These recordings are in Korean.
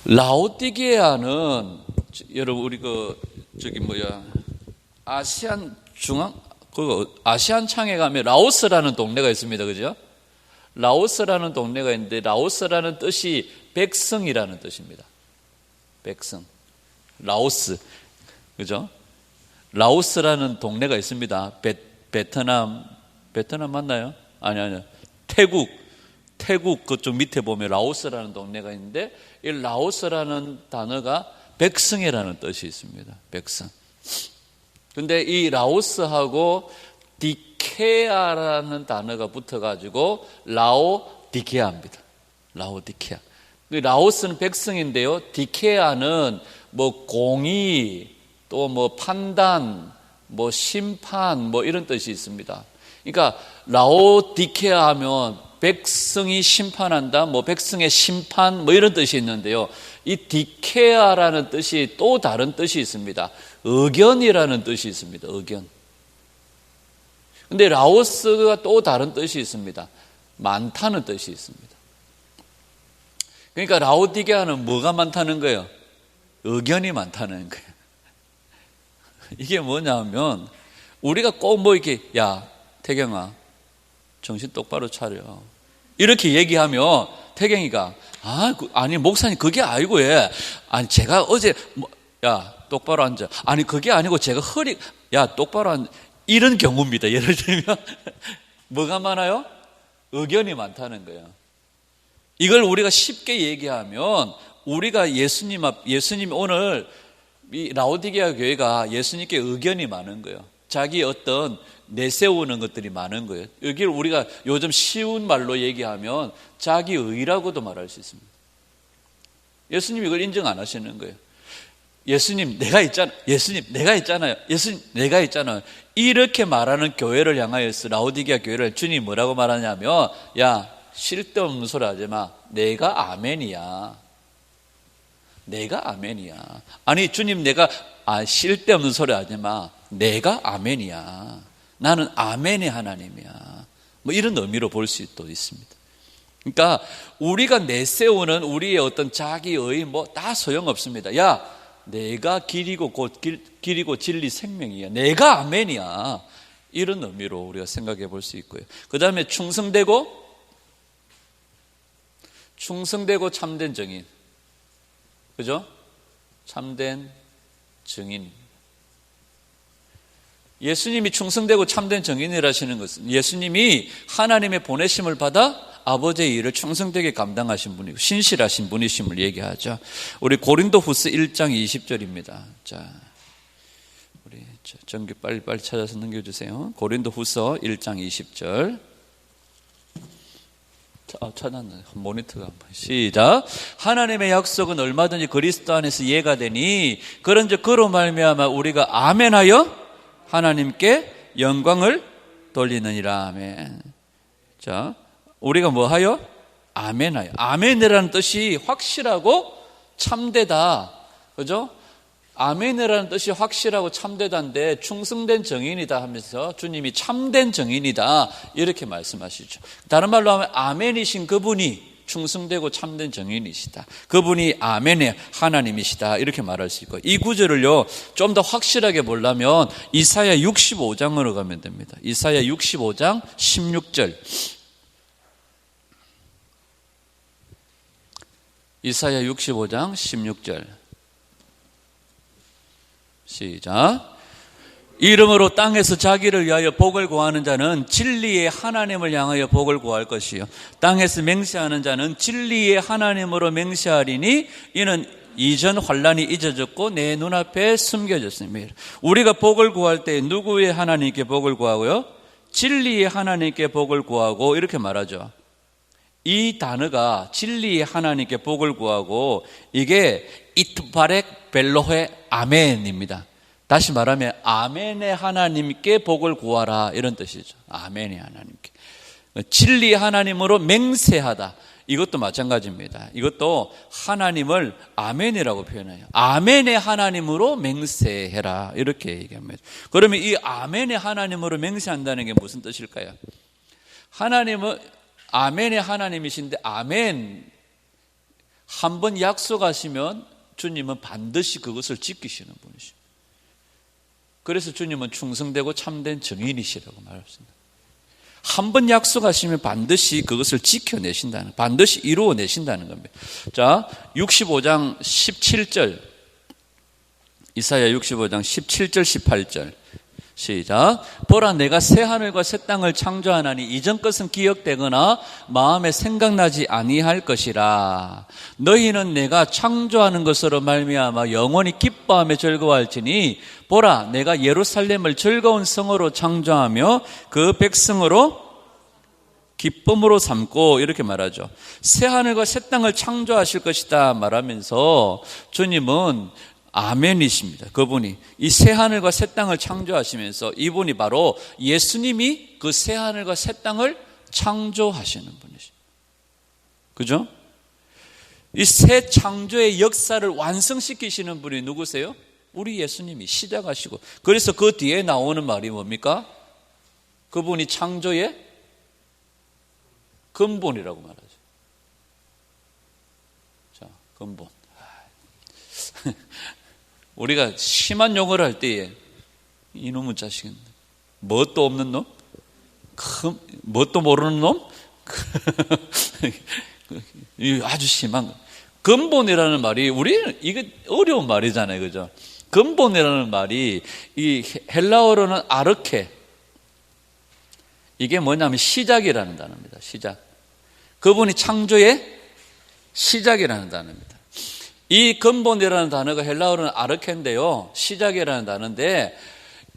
라오디게아는 여러분 우리 아시안 창에 가면 라오스라는 동네가 있습니다. 그죠? 라오스라는 동네가 있는데 라오스라는 뜻이 백성이라는 뜻입니다. 백성. 라오스. 그죠? 라오스라는 동네가 있습니다. 베트남 맞나요? 아니요. 태국 그쪽 밑에 보면 라오스라는 동네가 있는데 이 라오스라는 단어가 백성이라는 뜻이 있습니다. 백성. 근데 이 라오스하고 디케아라는 단어가 붙어가지고 라오디케아입니다. 라오디케아. 라오스는 백성인데요. 디케아는 뭐 공의, 또 뭐 판단, 뭐 심판, 뭐 이런 뜻이 있습니다. 그러니까 라오디케아 하면 백성이 심판한다, 뭐 백성의 심판, 뭐 이런 뜻이 있는데요. 이 디케아라는 뜻이 또 다른 뜻이 있습니다. 의견이라는 뜻이 있습니다. 의견. 근데 라오스가 또 다른 뜻이 있습니다. 많다는 뜻이 있습니다. 그러니까 라오디게아는 뭐가 많다는 거예요? 의견이 많다는 거예요. 이게 뭐냐면 우리가 꼭 뭐 이렇게 야 태경아 정신 똑바로 차려 이렇게 얘기하면 태경이가 아니 목사님 그게 아니고 아니 제가 어제 야 똑바로 앉아 아니 그게 아니고 제가 야 똑바로 앉아 이런 경우입니다. 예를 들면 뭐가 많아요? 의견이 많다는 거예요. 이걸 우리가 쉽게 얘기하면 우리가 예수님 오늘 이 라오디게아 교회가 예수님께 의견이 많은 거예요. 자기 어떤 내세우는 것들이 많은 거예요. 여기를 우리가 요즘 쉬운 말로 얘기하면 자기 의라고도 말할 수 있습니다. 예수님 이걸 인정 안 하시는 거예요. 예수님 내가 있잖아요. 예수님 내가 있잖아요. 예수님 내가 있잖아요. 이렇게 말하는 교회를 향하여서 라오디게아 교회를 주님이 뭐라고 말하냐면 야 쓸데없는 소리 하지 마. 내가 아멘이야. 내가 아멘이야. 아니 주님 내가 쓸데없는 소리 하지 마. 내가 아멘이야. 나는 아멘의 하나님이야. 뭐 이런 의미로 볼 수도 있습니다. 그러니까 우리가 내세우는 우리의 어떤 자기의 뭐 다 소용없습니다. 야 내가 길이고 진리 생명이야. 내가 아멘이야. 이런 의미로 우리가 생각해 볼 수 있고요. 그 다음에 충성되고 참된 증인. 그죠? 참된 증인. 예수님이 충성되고 참된 증인이라시는 것은 예수님이 하나님의 보내심을 받아 아버지의 일을 충성되게 감당하신 분이고 신실하신 분이심을 얘기하죠. 우리 고린도후서 1장 20절입니다. 자, 우리 정규 빨리 찾아서 넘겨주세요. 고린도후서 1장 20절. 찾았네. 모니터가 한번 시작. 하나님의 약속은 얼마든지 그리스도 안에서 예가 되니 그런즉 그로 말미암아 우리가 아멘하여 하나님께 영광을 돌리느니라. 아멘. 자, 우리가 뭐하여? 아멘하여. 아멘이라는 뜻이 확실하고 참되다. 그죠? 아멘이라는 뜻이 확실하고 참되다인데 충성된 증인이다 하면서 주님이 참된 증인이다 이렇게 말씀하시죠. 다른 말로 하면 아멘이신 그분이 충성되고 참된 증인이시다. 그분이 아멘의 하나님이시다 이렇게 말할 수 있고 이 구절을요 좀 더 확실하게 보려면 이사야 65장으로 가면 됩니다. 이사야 65장 16절. 이사야 65장 16절. 시작. 이름으로 땅에서 자기를 위하여 복을 구하는 자는 진리의 하나님을 향하여 복을 구할 것이요 땅에서 맹세하는 자는 진리의 하나님으로 맹세하리니 이는 이전 환난이 잊어졌고 내 눈앞에 숨겨졌습니다. 우리가 복을 구할 때 누구의 하나님께 복을 구하고요? 진리의 하나님께 복을 구하고 이렇게 말하죠. 이 단어가 진리의 하나님께 복을 구하고 이게 이트바렉 벨로헤 아멘입니다. 다시 말하면 아멘의 하나님께 복을 구하라 이런 뜻이죠. 아멘의 하나님께. 진리의 하나님으로 맹세하다. 이것도 마찬가지입니다. 이것도 하나님을 아멘이라고 표현해요. 아멘의 하나님으로 맹세해라 이렇게 얘기합니다. 그러면 이 아멘의 하나님으로 맹세한다는 게 무슨 뜻일까요? 하나님은 아멘의 하나님이신데 아멘 한번 약속하시면 주님은 반드시 그것을 지키시는 분이십니다. 그래서 주님은 충성되고 참된 증인이시라고 말했습니다. 한번 약속하시면 반드시 그것을 지켜내신다는, 반드시 이루어내신다는 겁니다. 자, 65장 17절, 이사야 65장 17절 18절 시작. 보라, 내가 새 하늘과 새 땅을 창조하나니 이전 것은 기억되거나 마음에 생각나지 아니할 것이라. 너희는 내가 창조하는 것으로 말미암아 영원히 기뻐하며 즐거워할지니 보라, 내가 예루살렘을 즐거운 성으로 창조하며 그 백성으로 기쁨으로 삼고, 이렇게 말하죠. 새 하늘과 새 땅을 창조하실 것이다 말하면서 주님은 아멘이십니다. 그분이 이 새 하늘과 새 땅을 창조하시면서 이분이 바로 예수님이 그 새 하늘과 새 땅을 창조하시는 분이십니다. 그죠? 이 새 창조의 역사를 완성시키시는 분이 누구세요? 우리 예수님이 시작하시고, 그래서 그 뒤에 나오는 말이 뭡니까? 그분이 창조의 근본이라고 말하죠. 자, 근본. 우리가 심한 용어를 할 때에 이놈의 자식은 뭣도 없는 놈? 뭣도 모르는 놈? 아주 심한 거. 근본이라는 말이, 우리는 이게 어려운 말이잖아요. 그죠? 근본이라는 말이 이 헬라어로는 아르케, 이게 뭐냐면 시작이라는 단어입니다. 시작. 그분이 창조의 시작이라는 단어입니다. 이 근본이라는 단어가 헬라어로는 아르케인데요, 시작이라는 단어인데,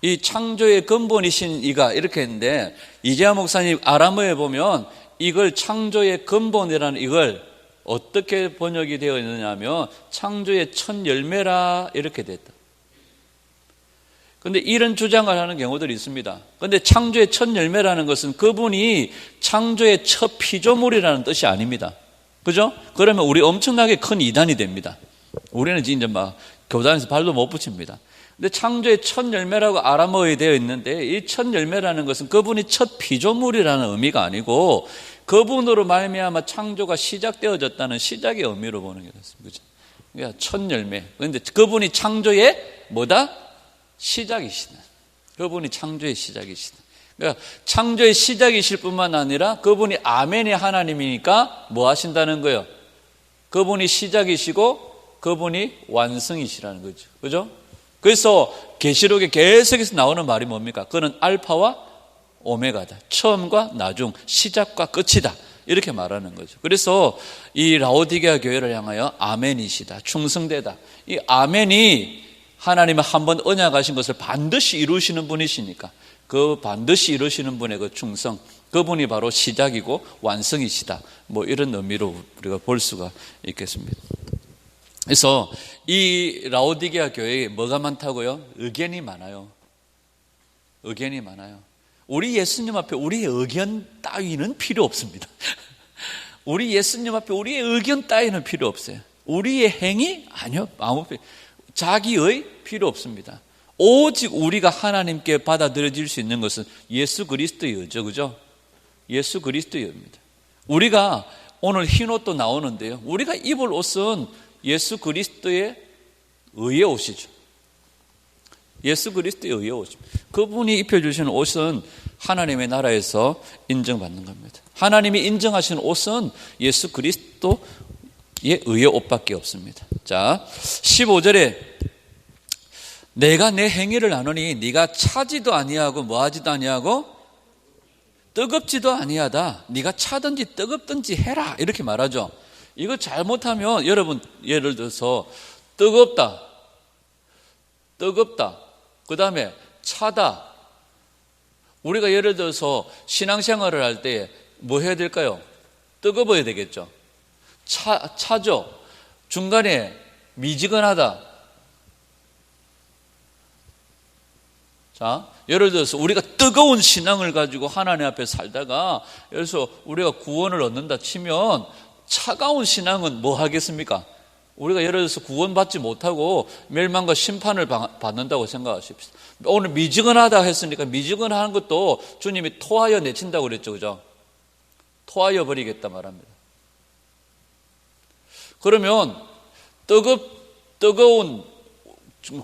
이 창조의 근본이신 이가, 이렇게 했는데, 이재하 목사님 아람어에 보면 이걸 창조의 근본이라는 이걸 어떻게 번역이 되어 있느냐면 창조의 첫 열매라, 이렇게 됐다. 그런데 이런 주장을 하는 경우들이 있습니다. 그런데 창조의 첫 열매라는 것은 그분이 창조의 첫 피조물이라는 뜻이 아닙니다. 그죠? 그러면 우리 엄청나게 큰 이단이 됩니다. 우리는 이제 막 교단에서 발도 못 붙입니다. 근데 창조의 첫 열매라고 아람어에 되어 있는데, 이 첫 열매라는 것은 그분이 첫 피조물이라는 의미가 아니고 그분으로 말미암아 창조가 시작되어졌다는 시작의 의미로 보는 게 됐습니다. 그죠? 그러니까 첫 열매. 그런데 그분이 창조의 뭐다? 시작이시다. 그분이 창조의 시작이시다. 그러니까 창조의 시작이실 뿐만 아니라 그분이 아멘의 하나님이니까 뭐 하신다는 거예요? 그분이 시작이시고 그분이 완성이시라는 거죠. 그죠? 그래서 계시록에 계속해서 나오는 말이 뭡니까? 그는 알파와 오메가다. 처음과 나중, 시작과 끝이다. 이렇게 말하는 거죠. 그래서 이 라오디게아 교회를 향하여 아멘이시다, 충성되다. 이 아멘이 하나님은 한번 언약하신 것을 반드시 이루시는 분이시니까 그 반드시 이루시는 분의 그 충성, 그분이 바로 시작이고 완성이시다. 뭐 이런 의미로 우리가 볼 수가 있겠습니다. 그래서 이 라오디게아 교회에 뭐가 많다고요? 의견이 많아요. 의견이 많아요. 우리 예수님 앞에 우리의 의견 따위는 필요 없습니다. 우리 예수님 앞에 우리의 의견 따위는 필요 없어요. 우리의 행위? 아니요. 아무 자기의 필요 없습니다. 오직 우리가 하나님께 받아들여질 수 있는 것은 예수 그리스도의 의죠. 그죠? 예수 그리스도의 의입니다. 우리가 오늘 흰 옷도 나오는데요, 우리가 입을 옷은 예수 그리스도의 의의 옷이죠. 예수 그리스도의 의의 옷입니다. 그분이 입혀주시는 옷은 하나님의 나라에서 인정받는 겁니다. 하나님이 인정하시는 옷은 예수 그리스도의 의의 옷밖에 없습니다. 자, 15절에 내가 내 행위를 아노니 네가 차지도 아니하고 뭐하지도 아니하고 뜨겁지도 아니하다. 네가 차든지 뜨겁든지 해라, 이렇게 말하죠. 이거 잘못하면 여러분, 예를 들어서 뜨겁다, 그 다음에 차다. 우리가 예를 들어서 신앙생활을 할 때 뭐 해야 될까요? 뜨거워야 되겠죠. 차죠. 중간에 미지근하다. 자, 예를 들어서 우리가 뜨거운 신앙을 가지고 하나님 앞에 살다가, 예를 들어서 우리가 구원을 얻는다 치면 차가운 신앙은 뭐 하겠습니까? 우리가 예를 들어서 구원받지 못하고 멸망과 심판을 받는다고 생각하십시오. 오늘 미지근하다 했으니까 미지근한 것도 주님이 토하여 내친다고 그랬죠. 그죠? 토하여 버리겠다 말합니다. 그러면 뜨거운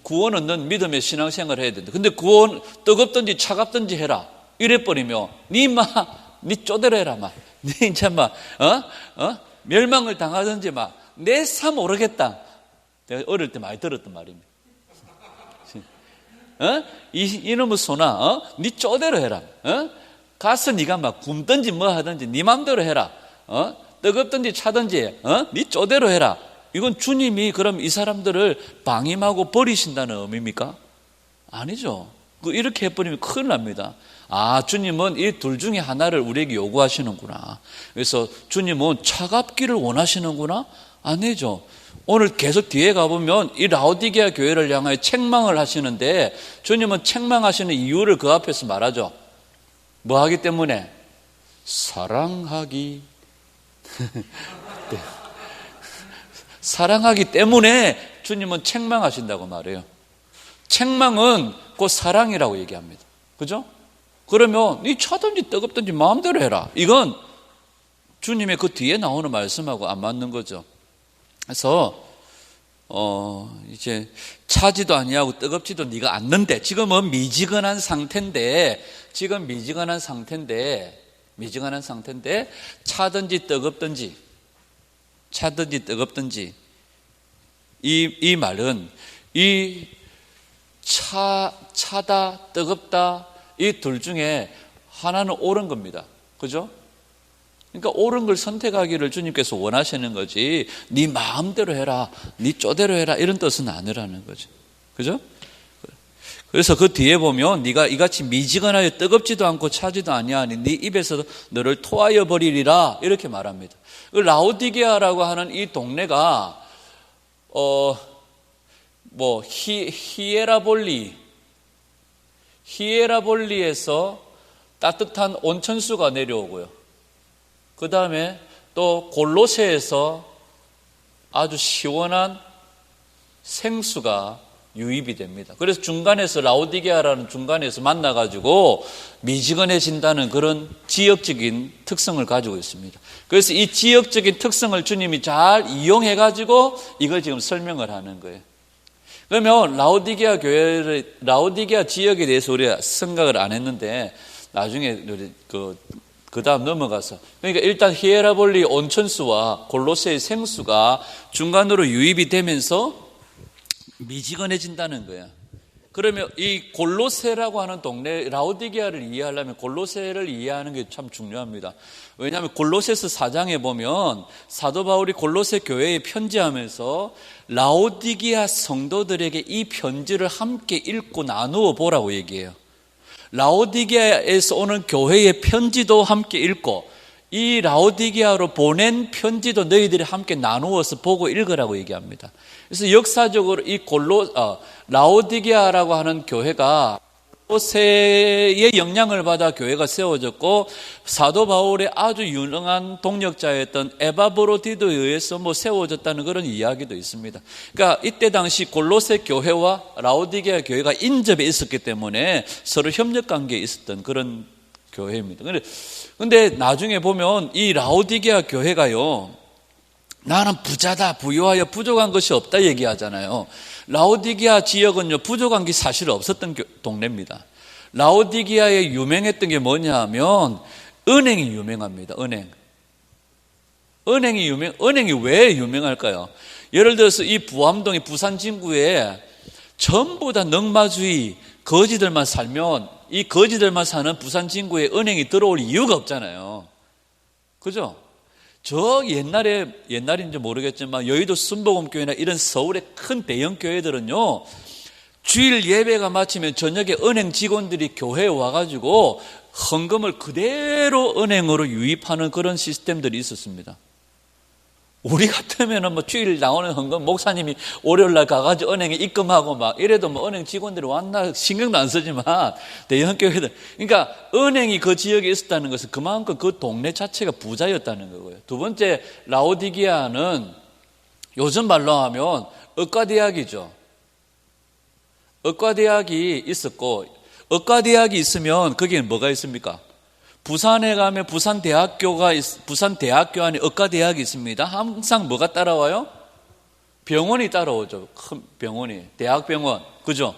구원 얻는 믿음의 신앙생활을 해야 된다. 근데 구원 뜨겁든지 차갑든지 해라. 이래버리면 니 쪼대로 해라 막. 니 이제 막 멸망을 당하든지 막 내 사 모르겠다. 내가 어릴 때 많이 들었던 말입니다. 이놈의 소나 니 쪼대로 해라. 가서 니가 막 굶든지 뭐 하든지 니 맘대로 해라. 뜨겁든지 차든지 니 쪼대로 해라. 이건 주님이 그럼 이 사람들을 방임하고 버리신다는 의미입니까? 아니죠. 이렇게 해버리면 큰일 납니다. 주님은 이 둘 중에 하나를 우리에게 요구하시는구나. 그래서 주님은 차갑기를 원하시는구나? 아니죠. 오늘 계속 뒤에 가보면 이 라오디게아 교회를 향하여 책망을 하시는데 주님은 책망하시는 이유를 그 앞에서 말하죠. 뭐 하기 때문에? 사랑하기. 사랑하기 때문에 주님은 책망하신다고 말해요. 책망은 곧 사랑이라고 얘기합니다. 그죠? 그러면 니 차든지 뜨겁든지 마음대로 해라. 이건 주님의 그 뒤에 나오는 말씀하고 안 맞는 거죠. 그래서 이제 차지도 아니하고 뜨겁지도 네가 않는데 지금은 미지근한 상태인데 차든지 뜨겁든지 이 말은 이 차다 뜨겁다 이 둘 중에 하나는 옳은 겁니다. 그죠? 그러니까 옳은 걸 선택하기를 주님께서 원하시는 거지 네 마음대로 해라 네 쪼대로 해라 이런 뜻은 아니라는 거죠. 그죠? 그래서 그 뒤에 보면 네가 이같이 미지근하여 뜨겁지도 않고 차지도 아니하니 네 입에서 너를 토하여 버리리라 이렇게 말합니다. 라오디게아라고 하는 이 동네가 히에라볼리에서 따뜻한 온천수가 내려오고요. 그 다음에 또 골로새에서 아주 시원한 생수가 유입이 됩니다. 그래서 중간에서 라오디게아라는 중간에서 만나가지고 미지근해진다는 그런 지역적인 특성을 가지고 있습니다. 그래서 이 지역적인 특성을 주님이 잘 이용해가지고 이걸 지금 설명을 하는 거예요. 그러면 라오디게아 지역에 대해서 우리가 생각을 안 했는데 나중에 우리 그 다음 넘어가서 그러니까 일단 히에라볼리 온천수와 골로새의 생수가 중간으로 유입이 되면서 미지근해진다는 거야. 그러면 이 골로새라고 하는 동네 라오디게아를 이해하려면 골로새를 이해하는 게 참 중요합니다. 왜냐하면 골로새서 4장에 보면 사도 바울이 골로새 교회에 편지하면서 라오디게아 성도들에게 이 편지를 함께 읽고 나누어 보라고 얘기해요. 라오디게아에서 오는 교회의 편지도 함께 읽고 이 라오디게아로 보낸 편지도 너희들이 함께 나누어서 보고 읽으라고 얘기합니다. 그래서 역사적으로 이 라오디게아라고 하는 교회가 골로새의 영향을 받아 교회가 세워졌고 사도 바울의 아주 유능한 동역자였던 에바브로디도에 의해서 세워졌다는 그런 이야기도 있습니다. 그러니까 이때 당시 골로새 교회와 라오디게아 교회가 인접해 있었기 때문에 서로 협력 관계에 있었던 그런 교회입니다. 근데 나중에 보면 이 라오디게아 교회가요, 나는 부자다, 부유하여 부족한 것이 없다 얘기하잖아요. 라오디게아 지역은요, 부족한 게 사실 없었던 동네입니다. 라오디게아에 유명했던 게 뭐냐 하면 은행이 유명합니다. 은행이 왜 유명할까요? 예를 들어서 이 부암동의 부산 진구에 전부 다 넉마주의 거지들만 살면 이 거지들만 사는 부산 진구에 은행이 들어올 이유가 없잖아요. 그죠? 저 옛날인지 모르겠지만 여의도 순복음교회나 이런 서울의 큰 대형 교회들은요, 주일 예배가 마치면 저녁에 은행 직원들이 교회에 와가지고 헌금을 그대로 은행으로 유입하는 그런 시스템들이 있었습니다. 우리 같으면은 주일 나오는 헌금 목사님이 월요일날 가가지고 은행에 입금하고 막 이래도 은행 직원들이 왔나 신경도 안 쓰지만 대형 교회들, 그러니까 은행이 그 지역에 있었다는 것은 그만큼 그 동네 자체가 부자였다는 거고요. 두 번째, 라오디게아는 요즘 말로 하면 의과대학이죠. 의과대학이 있었고, 의과대학이 있으면 거기에 뭐가 있습니까? 부산에 가면 부산 대학교 안에 의과대학이 있습니다. 항상 뭐가 따라와요? 병원이 따라오죠. 큰 병원이. 대학병원. 그죠?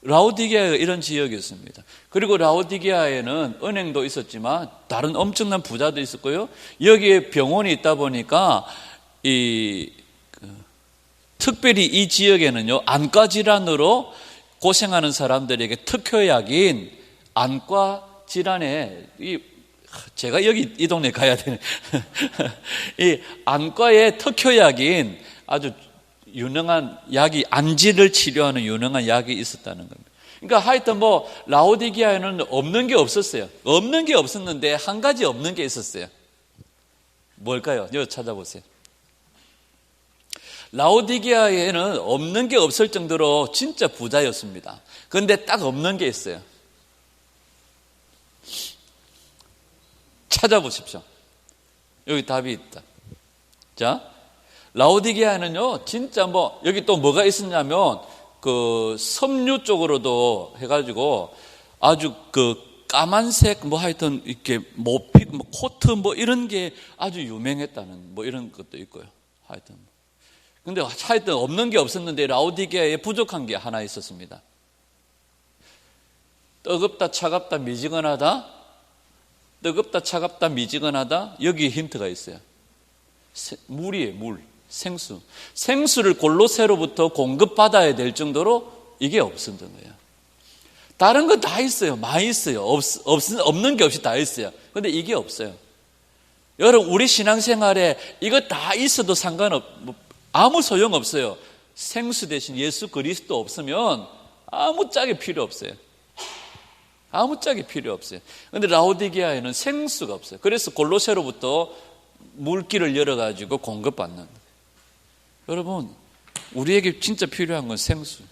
라오디게아가 이런 지역이었습니다. 그리고 라오디게아에는 은행도 있었지만 다른 엄청난 부자도 있었고요. 여기에 병원이 있다 보니까 특별히 이 지역에는요, 안과 질환으로 고생하는 사람들에게 특효약인 안과 질환에 제가 여기 이 동네 가야 되네. 이 안과의 특효약인 아주 유능한 약이, 안질을 치료하는 유능한 약이 있었다는 겁니다. 그러니까 하여튼 라오디게아에는 없는 게 없었어요. 없는 게 없었는데 한 가지 없는 게 있었어요. 뭘까요? 여기 찾아보세요. 라오디게아에는 없는 게 없을 정도로 진짜 부자였습니다. 그런데 딱 없는 게 있어요. 찾아보십시오. 여기 답이 있다. 자, 라오디게아는요, 진짜 여기 또 뭐가 있었냐면, 섬유 쪽으로도 해가지고 아주 까만색, 하여튼 이렇게 모픽, 코트, 이런 게 아주 유명했다는, 이런 것도 있고요. 하여튼. 근데 하여튼 없는 게 없었는데 라오디게아에 부족한 게 하나 있었습니다. 뜨겁다, 차갑다, 미지근하다. 뜨겁다, 차갑다, 미지근하다. 여기에 힌트가 있어요. 물이에요, 물. 생수. 생수를 골로새로부터 공급받아야 될 정도로 이게 없었던 거예요. 다른 건 다 있어요. 많이 있어요. 없는 게 없이 다 있어요. 근데 이게 없어요. 여러분, 우리 신앙생활에 이거 다 있어도 아무 소용 없어요. 생수 대신 예수 그리스도 없으면 아무 짝이 필요 없어요. 아무 짝이 필요 없어요. 그런데 라오디게아에는 생수가 없어요. 그래서 골로새로부터 물길을 열어가지고 공급받는. 여러분, 우리에게 진짜 필요한 건 생수.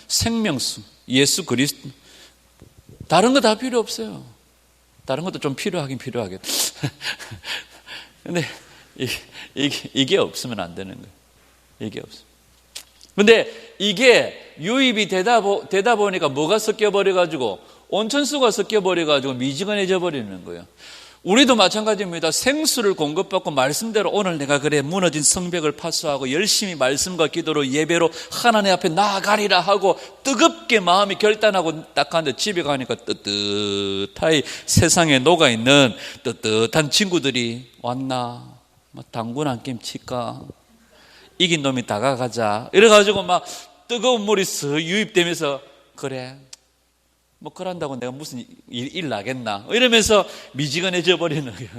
생명수. 예수 그리스도. 다른 거 다 필요 없어요. 다른 것도 좀 필요하긴 필요하겠다. 근데 이게 없으면 안 되는 거예요. 이게 없어. 근데 이게 유입이 되다 보니까 뭐가 섞여버려가지고, 온천수가 섞여버려가지고 미지근해져 버리는 거예요. 우리도 마찬가지입니다. 생수를 공급받고 말씀대로 오늘 내가 무너진 성벽을 파수하고 열심히 말씀과 기도로 예배로 하나님 앞에 나아가리라 하고 뜨겁게 마음이 결단하고 딱 가는데 집에 가니까 뜨뜻하게 세상에 녹아있는 뜨뜻한 친구들이 왔나? 당근 한 게임 칠까? 이긴 놈이 다가가자. 이래가지고 뜨거운 물이 쓱 유입되면서 그래. 그런다고 내가 무슨 일 나겠나? 이러면서 미지근해져 버리는 거예요.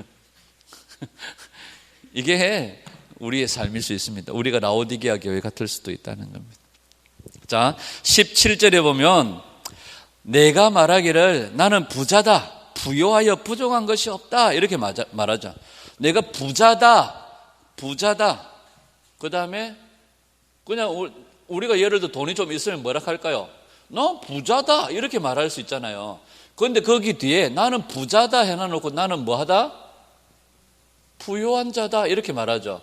이게 우리의 삶일 수 있습니다. 우리가 라오디게아 교회 같을 수도 있다는 겁니다. 자, 17절에 보면 내가 말하기를 나는 부자다. 부요하여 부족한 것이 없다. 이렇게 말하죠. 내가 부자다. 그 다음에 그냥 우리가 예를 들어 돈이 좀 있으면 뭐라 할까요? 너 부자다 이렇게 말할 수 있잖아요. 그런데 거기 뒤에 나는 부자다 해놔놓고 나는 뭐하다? 부요한 자다 이렇게 말하죠.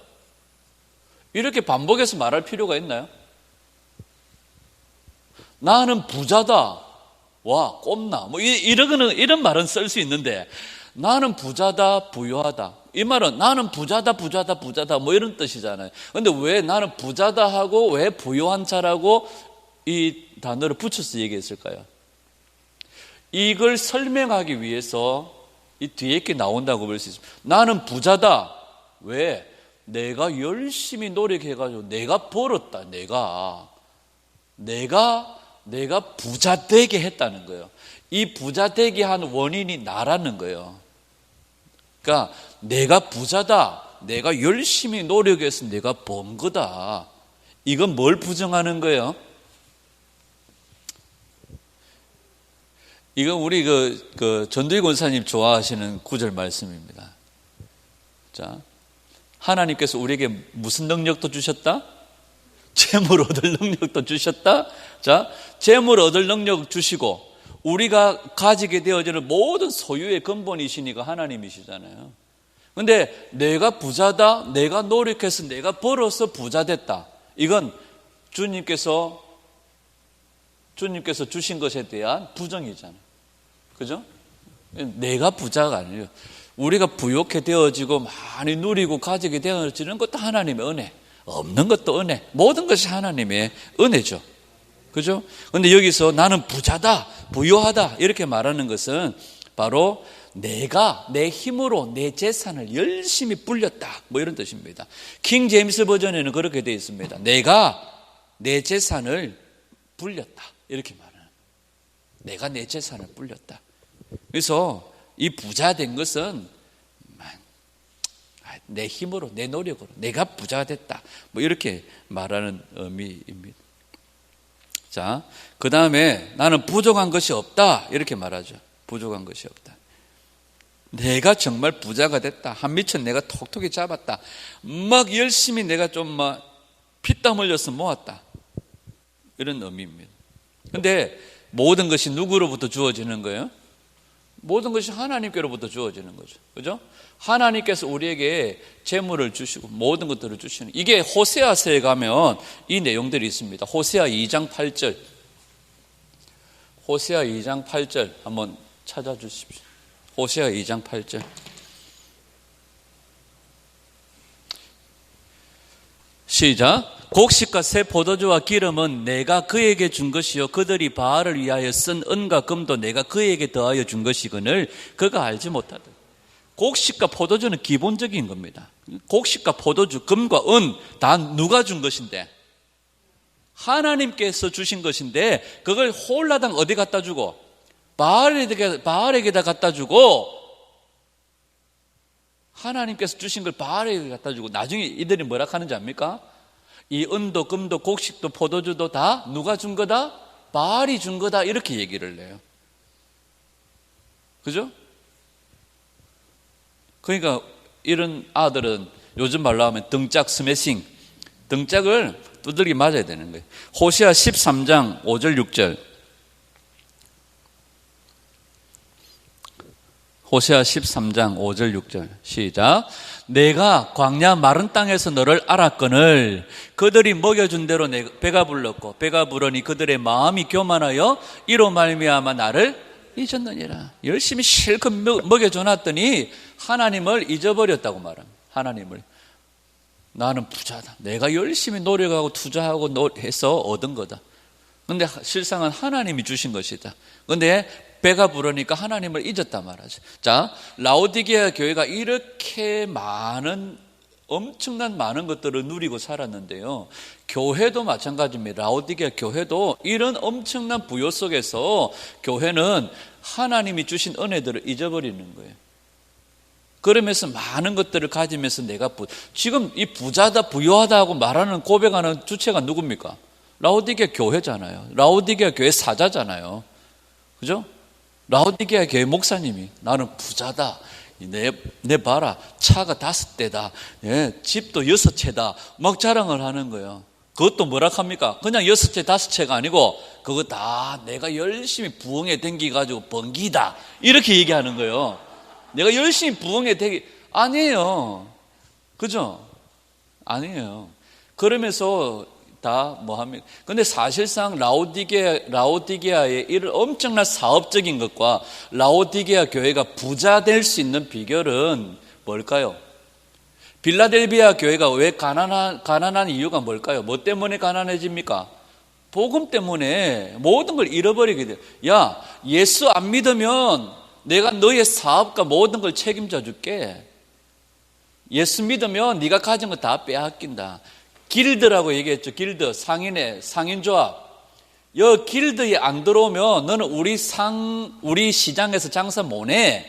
이렇게 반복해서 말할 필요가 있나요? 나는 부자다. 와 꼽나 이런 말은 쓸 수 있는데 나는 부자다 부요하다 이 말은 나는 부자다 이런 뜻이잖아요. 그런데 왜 나는 부자다 하고 왜 부요한 자라고 이 단어를 붙여서 얘기했을까요? 이걸 설명하기 위해서 이 뒤에 게 나온다고 볼 수 있습니다. 나는 부자다. 왜? 내가 열심히 노력해가지고 내가 벌었다. 내가 부자 되게 했다는 거예요. 이 부자 되게 한 원인이 나라는 거예요. 그러니까 내가 부자다. 내가 열심히 노력해서 내가 번 거다. 이건 뭘 부정하는 거예요? 이건 우리 전두희 권사님 좋아하시는 구절 말씀입니다. 자, 하나님께서 우리에게 무슨 능력도 주셨다? 재물 얻을 능력도 주셨다? 자, 재물 얻을 능력 주시고 우리가 가지게 되어지는 모든 소유의 근본이시니까 하나님이시잖아요. 근데 내가 부자다, 내가 노력해서 내가 벌어서 부자 됐다. 이건 주님께서 주신 것에 대한 부정이잖아요. 그죠? 내가 부자가 아니에요. 우리가 부욕해 되어지고 많이 누리고 가지게 되어지는 것도 하나님의 은혜, 없는 것도 은혜, 모든 것이 하나님의 은혜죠. 그죠? 근데 여기서 나는 부자다, 부유하다 이렇게 말하는 것은 바로 내가 내 힘으로 내 재산을 열심히 불렸다, 뭐 이런 뜻입니다. 킹 제임스 버전에는 그렇게 되어 있습니다. 내가 내 재산을 불렸다, 이렇게 말하는. 내가 내 재산을 불렸다. 그래서 이 부자 된 것은 내 힘으로, 내 노력으로 내가 부자가 됐다, 뭐 이렇게 말하는 의미입니다. 자, 그 다음에 나는 부족한 것이 없다, 이렇게 말하죠. 부족한 것이 없다. 내가 정말 부자가 됐다. 한 미천 내가 톡톡히 잡았다. 막 열심히 내가 좀 막 피땀 흘려서 모았다, 이런 의미입니다. 근데 모든 것이 누구로부터 주어지는 거예요? 모든 것이 하나님께로부터 주어지는 거죠. 그죠? 하나님께서 우리에게 재물을 주시고 모든 것들을 주시는, 이게 호세아서에 가면 이 내용들이 있습니다. 호세아 2장 8절. 호세아 2장 8절 한번 찾아주십시오. 호세아 2장 8절. 시작. 곡식과 새 포도주와 기름은 내가 그에게 준 것이요 그들이 바알을 위하여 쓴 은과 금도 내가 그에게 더하여 준 것이거늘 그가 알지 못하다. 곡식과 포도주는 기본적인 겁니다. 곡식과 포도주, 금과 은 다 누가 준 것인데? 하나님께서 주신 것인데 그걸 홀라당 어디 갖다 주고? 바알에게다 갖다 주고, 하나님께서 주신 걸 바알에게 갖다 주고, 나중에 이들이 뭐라 하는지 압니까? 이 은도 금도 곡식도 포도주도 다 누가 준 거다? 바알이 준 거다, 이렇게 얘기를 해요. 그죠? 그러니까 이런 아들은 요즘 말로 하면 등짝 스매싱, 등짝을 두들기 맞아야 되는 거예요. 호세아 13장 5절 6절. 호세아 13장 5절 6절 시작. 내가 광야 마른 땅에서 너를 알았거늘 그들이 먹여준 대로 내가 배가 불렀고 배가 부르니 그들의 마음이 교만하여 이로 말미암아 나를 잊었느니라. 열심히 실컷 먹여줘 놨더니 하나님을 잊어버렸다고 말합니다. 하나님을. 나는 부자다, 내가 열심히 노력하고 투자하고 해서 얻은 거다. 근데 실상은 하나님이 주신 것이다. 근데 배가 부르니까 하나님을 잊었단 말이죠. 자, 라오디게아 교회가 이렇게 엄청난 많은 것들을 누리고 살았는데요. 교회도 마찬가지입니다. 라오디게아 교회도 이런 엄청난 부요 속에서 교회는 하나님이 주신 은혜들을 잊어버리는 거예요. 그러면서 많은 것들을 가지면서 내가 지금 이 부자다, 부유하다 하고 말하는, 고백하는 주체가 누굽니까? 라오디게아 교회잖아요. 라오디게아 교회 사자잖아요. 그죠? 라오디게아 교회 목사님이 나는 부자다, 내 봐라, 차가 5대다, 집도 6채다 막 자랑을 하는 거예요. 그것도 뭐라 합니까? 그냥 6채 5채가 아니고 그거 다 내가 열심히 부흥에 댕기가지고 번기다, 이렇게 얘기하는 거예요. 내가 열심히 부흥에 아니에요. 그죠? 아니에요. 그러면서 다 뭐 합니까? 근데 사실상 라오디게아의 이런 엄청난 사업적인 것과 라오디게아 교회가 부자 될 수 있는 비결은 뭘까요? 빌라델비아 교회가 왜 가난한 이유가 뭘까요? 뭐 때문에 가난해집니까? 복음 때문에 모든 걸 잃어버리게 돼요. 야, 예수 안 믿으면 내가 너의 사업과 모든 걸 책임져 줄게. 예수 믿으면 네가 가진 거 다 빼앗긴다. 길드라고 얘기했죠. 길드, 상인조합. 여 길드에 안 들어오면 너는 우리 시장에서 장사 못해.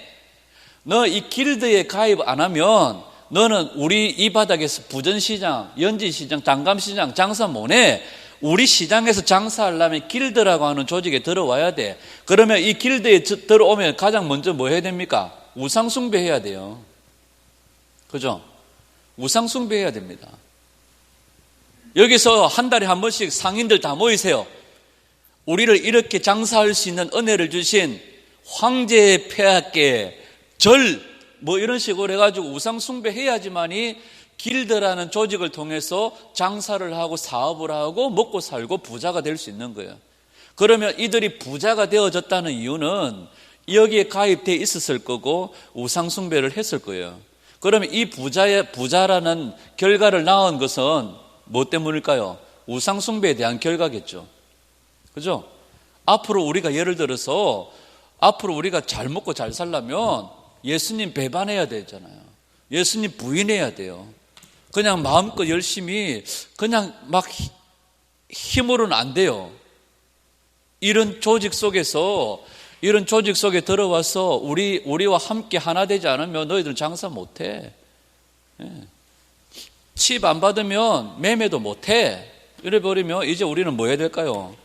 너 이 길드에 가입 안 하면 너는 우리 이 바닥에서 부전시장, 연지시장, 장감시장 장사 못해. 우리 시장에서 장사하려면 길드라고 하는 조직에 들어와야 돼. 그러면 이 길드에 들어오면 가장 먼저 뭐 해야 됩니까? 우상숭배 해야 돼요. 그죠? 우상숭배 해야 됩니다. 여기서 한 달에 한 번씩 상인들 다 모이세요. 우리를 이렇게 장사할 수 있는 은혜를 주신 황제 폐하께 뭐 이런 식으로 해가지고 우상숭배 해야지만이 길드라는 조직을 통해서 장사를 하고 사업을 하고 먹고 살고 부자가 될 수 있는 거예요. 그러면 이들이 부자가 되어졌다는 이유는 여기에 가입되어 있었을 거고 우상 숭배를 했을 거예요. 그러면 이 부자라는 결과를 낳은 것은 뭐 때문일까요? 우상 숭배에 대한 결과겠죠. 그죠? 앞으로 우리가 예를 들어서 앞으로 우리가 잘 먹고 잘 살려면 예수님 배반해야 되잖아요. 예수님 부인해야 돼요. 그냥 마음껏 열심히 그냥 막 힘으로는 안 돼요. 이런 조직 속에 들어와서 우리와 함께 하나 되지 않으면 너희들은 장사 못해. 칩 안 받으면 매매도 못해. 이래 버리면 이제 우리는 뭐 해야 될까요?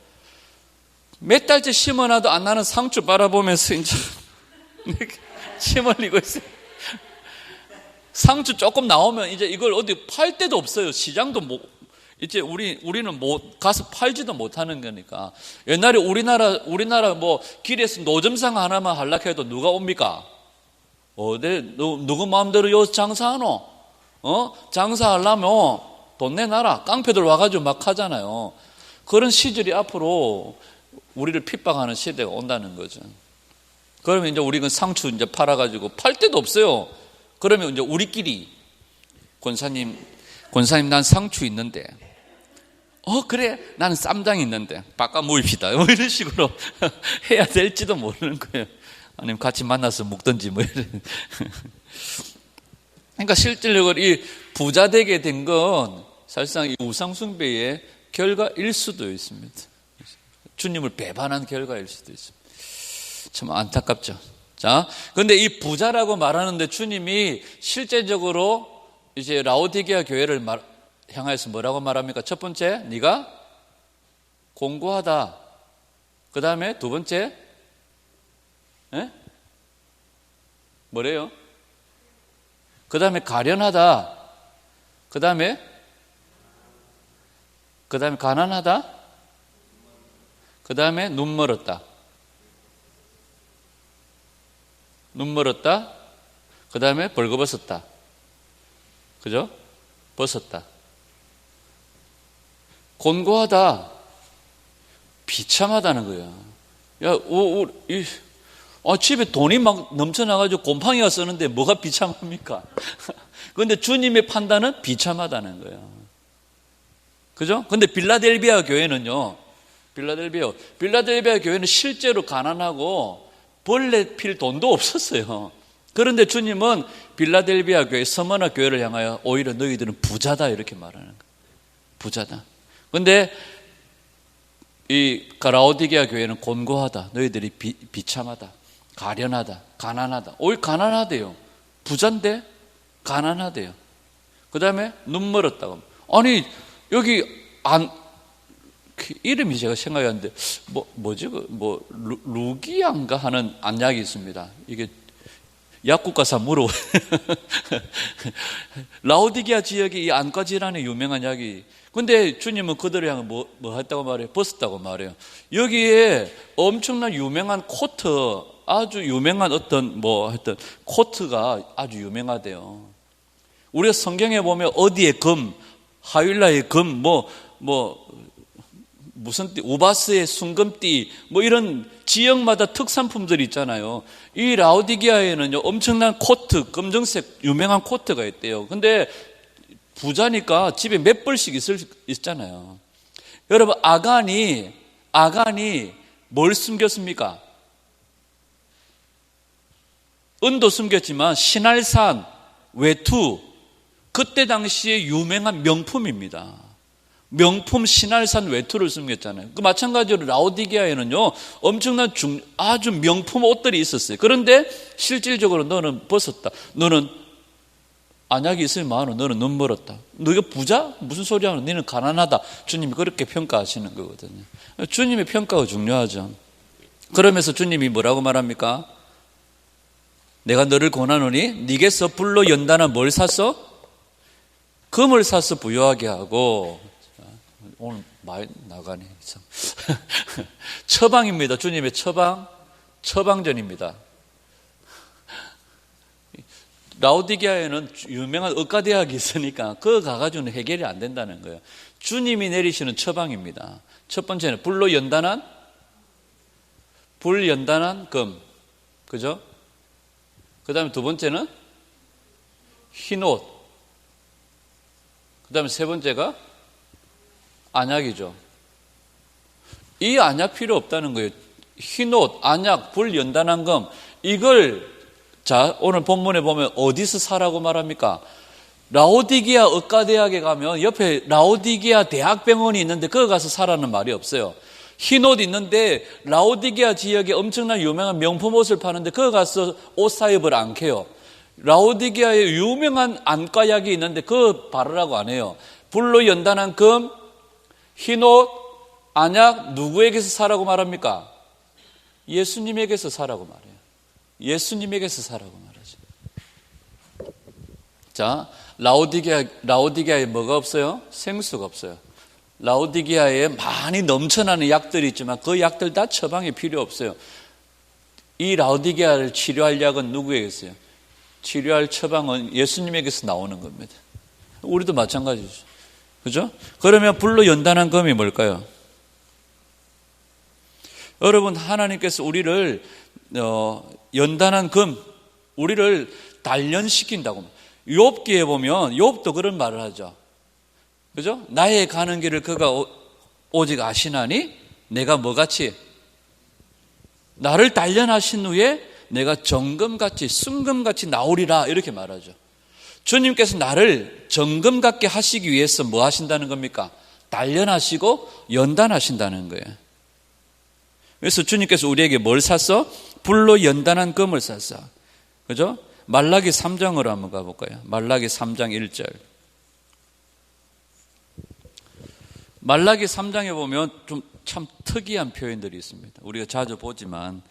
몇 달째 심어놔도 안 나는 상추 바라보면서 이제 침 흘리고 있어요. 상추 조금 나오면 이제 이걸 어디 팔 데도 없어요. 시장도 이제 우리는 가서 팔지도 못하는 거니까. 옛날에 우리나라 뭐 길에서 노점상 하나만 하려고 해도 누가 옵니까? 누구 마음대로 여기서 장사하노? 장사하려면 돈 내놔라. 깡패들 와가지고 막 하잖아요. 그런 시절이 앞으로 우리를 핍박하는 시대가 온다는 거죠. 그러면 이제 우리가 상추 이제 팔아가지고 팔 데도 없어요. 그러면 이제 우리끼리 권사님 난 상추 있는데, 그래 나는 쌈장 있는데 바꿔 모입시다. 뭐 이런 식으로 해야 될지도 모르는 거예요. 아니면 같이 만나서 먹든지 뭐 이런. 그러니까 실질적으로 이 부자 되게 된 건 사실상 이 우상 숭배의 결과일 수도 있습니다. 주님을 배반한 결과일 수도 있습니다. 참 안타깝죠. 자, 근데 이 부자라고 말하는데 주님이 실제적으로 이제 라오디게아 교회를 향해서 뭐라고 말합니까? 첫 번째, 네가 공고하다. 그 다음에 두 번째, 뭐래요? 그 다음에 가련하다. 그 다음에 가난하다. 그 다음에 눈 멀었다. 그 다음에 벌거벗었다. 그죠? 벗었다. 곤고하다. 비참하다는 거야. 집에 돈이 막 넘쳐나가지고 곰팡이가 쓰는데 뭐가 비참합니까? 그런데 주님의 판단은 비참하다는 거예요. 그죠? 근데 빌라델비아 교회는요, 빌라델비아 교회는 실제로 가난하고 벌레 필 돈도 없었어요. 그런데 주님은 빌라델비아 교회, 서머나 교회를 향하여 오히려 너희들은 부자다 이렇게 말하는 거예요. 부자다. 그런데 이 라오디게아 교회는 곤고하다. 너희들이 비참하다. 가련하다. 가난하다. 오히려 가난하대요. 부자인데 가난하대요. 그 다음에 눈 멀었다고. 아니 여기 이름이 제가 생각이 안 나는데 뭐지? 루기안가 하는 안약이 있습니다. 이게 약국 가서 물어. 라오디게아 지역이 이 안과 질환에 유명한 약이. 근데 주님은 그들을 향해 뭐 했다고 말해요? 벗었다고 말해요. 여기에 엄청난 유명한 코트, 아주 유명한 어떤 코트가 아주 유명하대요. 우리가 성경에 보면 어디에 금, 하윌라의 금, 무슨 띠, 우바스의 순금띠, 이런 지역마다 특산품들이 있잖아요. 이 라오디게아에는요, 엄청난 코트, 검정색 유명한 코트가 있대요. 근데 부자니까 집에 몇 벌씩 있잖아요. 여러분, 아간이 뭘 숨겼습니까? 은도 숨겼지만 신할산, 외투, 그때 당시에 유명한 명품입니다. 명품 신할산 외투를 숨겼잖아요. 그 마찬가지로 라오디게아에는요, 엄청난 아주 명품 옷들이 있었어요. 그런데 실질적으로 너는 벗었다. 너는 안약이 있을 만은 너는 눈 멀었다. 너가 부자? 무슨 소리야? 너는 가난하다. 주님이 그렇게 평가하시는 거거든요. 주님의 평가가 중요하죠. 그러면서 주님이 뭐라고 말합니까? 내가 너를 권하노니 네게서 불로 연단한 뭘 샀어? 금을 사서 부유하게 하고. 오늘 많이 나가네. 처방입니다. 주님의 처방전입니다. 라오디게아에는 유명한 의과대학이 있으니까 그거 가가지고는 해결이 안 된다는 거예요. 주님이 내리시는 처방입니다. 첫 번째는 불 연단한 금. 그죠? 그 다음에 두 번째는 흰옷. 그 다음에 세 번째가 안약이죠. 이 안약 필요 없다는 거예요. 흰옷, 안약, 불 연단한 금, 이걸 자 오늘 본문에 보면 어디서 사라고 말합니까? 라오디게아 의과대학에 가면 옆에 라오디게아 대학병원이 있는데 거기 가서 사라는 말이 없어요. 흰옷 있는데 라오디게아 지역에 엄청난 유명한 명품 옷을 파는데 거기 가서 옷 사입을 안 캐요. 라오디게아에 유명한 안과약이 있는데 그거 바르라고 안 해요. 불로 연단한 금, 흰옷, 안약 누구에게서 사라고 말합니까? 예수님에게서 사라고 말해요. 예수님에게서 사라고 말하죠. 자, 라오디게아에 뭐가 없어요? 생수가 없어요. 라오디게아에 많이 넘쳐나는 약들이 있지만 그 약들 다 처방이 필요 없어요. 이 라오디게아를 치료할 약은 누구에게 있어요? 치료할 처방은 예수님에게서 나오는 겁니다. 우리도 마찬가지죠. 그죠? 그러면 불로 연단한 금이 뭘까요? 여러분, 하나님께서 우리를 연단한 금, 우리를 단련시킨다고. 욥기에 보면 욥도 그런 말을 하죠. 그죠? 나의 가는 길을 그가 오직 아시나니 내가 뭐같이 나를 단련하신 후에 내가 정금같이 순금같이 나오리라 이렇게 말하죠. 주님께서 나를 정금 같게 하시기 위해서 뭐 하신다는 겁니까? 단련하시고 연단하신다는 거예요. 그래서 주님께서 우리에게 뭘 샀어? 불로 연단한 금을 샀어. 그죠? 말라기 3장으로 한번 가볼까요? 말라기 3장 1절. 말라기 3장에 보면 좀 참 특이한 표현들이 있습니다. 우리가 자주 보지만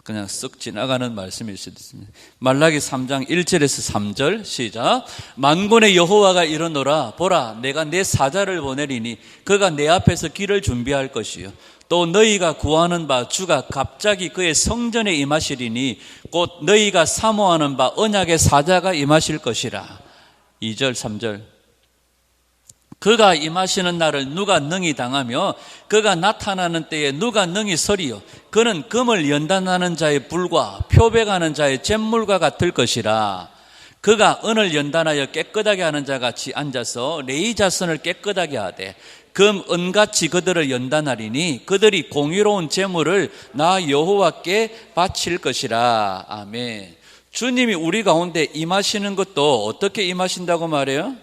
그냥 쓱 지나가는 말씀일 수도 있습니다. 말라기 3장 1절에서 3절 시작. 만군의 여호와가 이르노라 보라 내가 내 사자를 보내리니 그가 내 앞에서 길을 준비할 것이요 또 너희가 구하는 바 주가 갑자기 그의 성전에 임하시리니 곧 너희가 사모하는 바 언약의 사자가 임하실 것이라. 2절 3절. 그가 임하시는 날을 누가 능히 당하며 그가 나타나는 때에 누가 능히 서리요 그는 금을 연단하는 자의 불과 표백하는 자의 잿물과 같을 것이라. 그가 은을 연단하여 깨끗하게 하는 자 같이 앉아서 레이 자선을 깨끗하게 하되 금 은같이 그들을 연단하리니 그들이 공의로운 제물을 나 여호와께 바칠 것이라. 아멘. 주님이 우리 가운데 임하시는 것도 어떻게 임하신다고 말해요?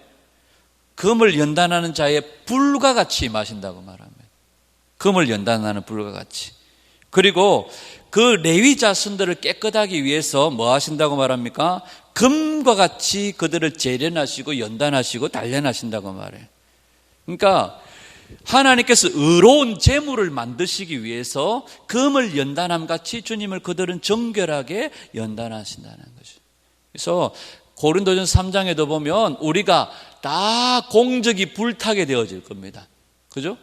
금을 연단하는 자의 불과 같이 임하신다고 말합니다. 금을 연단하는 불과 같이. 그리고 그 레위 자손들을 깨끗하기 위해서 뭐 하신다고 말합니까? 금과 같이 그들을 재련하시고 연단하시고 단련하신다고 말해요. 그러니까 하나님께서 의로운 제물을 만드시기 위해서 금을 연단함 같이 주님을 그들은 정결하게 연단하신다는 거죠. 그래서 고린도전 3장에도 보면 우리가 다 공적이 불타게 되어질 겁니다. 그죠?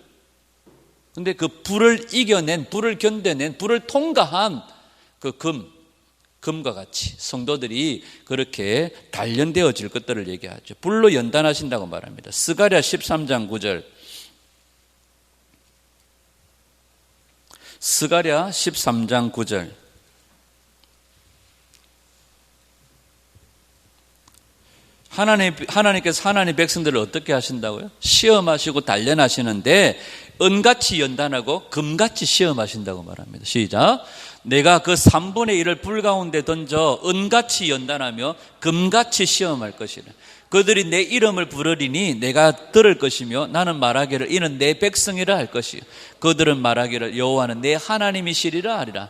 근데 그 불을 이겨낸, 불을 견뎌낸, 불을 통과한 그 금과 같이 성도들이 그렇게 단련되어질 것들을 얘기하죠. 불로 연단하신다고 말합니다. 스가랴 13장 9절. 스가랴 13장 9절. 하나님께서 하나님 백성들을 어떻게 하신다고요? 시험하시고 단련하시는데 은같이 연단하고 금같이 시험하신다고 말합니다. 시작. 내가 그 3분의 1을 불 가운데 던져 은같이 연단하며 금같이 시험할 것이라. 그들이 내 이름을 부르리니 내가 들을 것이며 나는 말하기를 이는 내 백성이라 할 것이요 그들은 말하기를 여호와는 내 하나님이시리라 하리라.